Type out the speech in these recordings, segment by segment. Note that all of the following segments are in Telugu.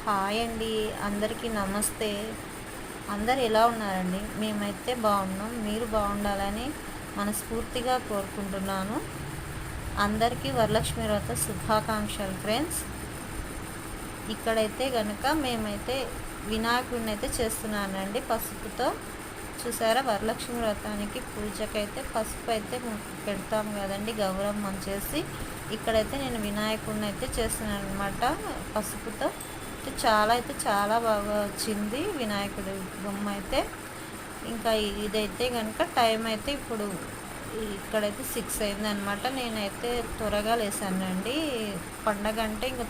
హాయ్ అండి, అందరికీ నమస్తే. అందరు ఎలా ఉన్నారండి? మేమైతే బాగున్నాం. మీరు బాగుండాలని మనస్ఫూర్తిగా కోరుకుంటున్నాను. అందరికీ వరలక్ష్మి వ్రత శుభాకాంక్షలు ఫ్రెండ్స్. ఇక్కడైతే కనుక మేమైతే వినాయకుడిని అయితే చేస్తున్నానండి పసుపుతో. చూసారా, వరలక్ష్మి వ్రతానికి పూజకైతే పసుపు అయితే పెడతాం కదండి, గౌరమ్మని చేసి. ఇక్కడైతే నేను వినాయకుడిని అయితే చేస్తున్నాను అనమాట పసుపుతో. అయితే చాలా బాగా వచ్చింది వినాయకుడి బొమ్మ అయితే. ఇంకా ఇదైతే కనుక టైం అయితే ఇప్పుడు ఇక్కడైతే 6 అయిందనమాట. నేనైతే త్వరగా లేసానండి. పండగ అంటే ఇంకా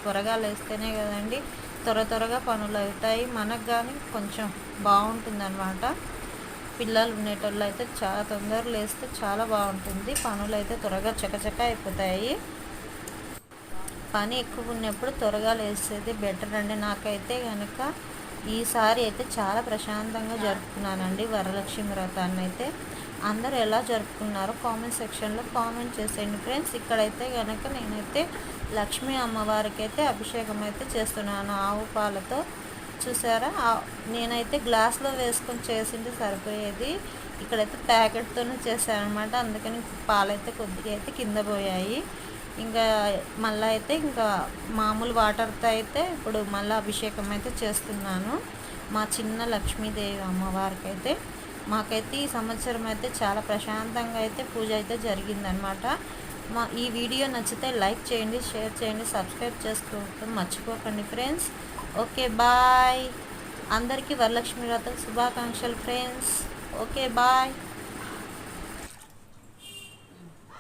త్వరగా లేస్తేనే కదండి త్వరగా పనులు అవుతాయి మనకు, కానీ కొంచెం బాగుంటుంది. పిల్లలు ఉండేటోళ్ళు అయితే చాలా తొందరగా లేస్తే చాలా బాగుంటుంది. పనులు అయితే త్వరగా చకచక అయిపోతాయి. పని ఎక్కువ ఉన్నప్పుడు త్వరగా లేసేది బెటర్ అండి. నాకైతే కనుక ఈసారి అయితే చాలా ప్రశాంతంగా జరుపుకున్నానండి వరలక్ష్మి వ్రతాన్ని అయితే. అందరూ ఎలా జరుపుకున్నారో కామెంట్ సెక్షన్లో కామెంట్ చేసేయండి ఫ్రెండ్స్. ఇక్కడైతే కనుక నేనైతే లక్ష్మీ అమ్మవారికి అయితే అభిషేకం అయితే చేస్తున్నాను ఆవు పాలతో. చూసారా, నేనైతే గ్లాస్లో వేసుకొని చేసింటే సరిపోయేది. ఇక్కడైతే ప్యాకెట్తోనే చేశాను అనమాట. అందుకని పాలైతే కొద్దిగా అయితే కింద పోయాయి. ఇంకా మళ్ళీ అయితే ఇంకా మామూలు వాటర్తో అయితే ఇప్పుడు మళ్ళీ అభిషేకం అయితే చేస్తున్నాను మా చిన్న లక్ష్మీదేవి అమ్మవారికి అయితే. మాకైతే ఈ సంవత్సరం అయితే చాలా ప్రశాంతంగా అయితే పూజ అయితే జరిగిందనమాట. ఈ వీడియో నచ్చితే లైక్ చేయండి, షేర్ చేయండి, సబ్స్క్రైబ్ చేసుకోవడం మర్చిపోకండి ఫ్రెండ్స్. Okay bye. అందరికీ వరలక్ష్మి వ్రతం శుభాకాంక్షలు ఫ్రెండ్స్. Okay bye.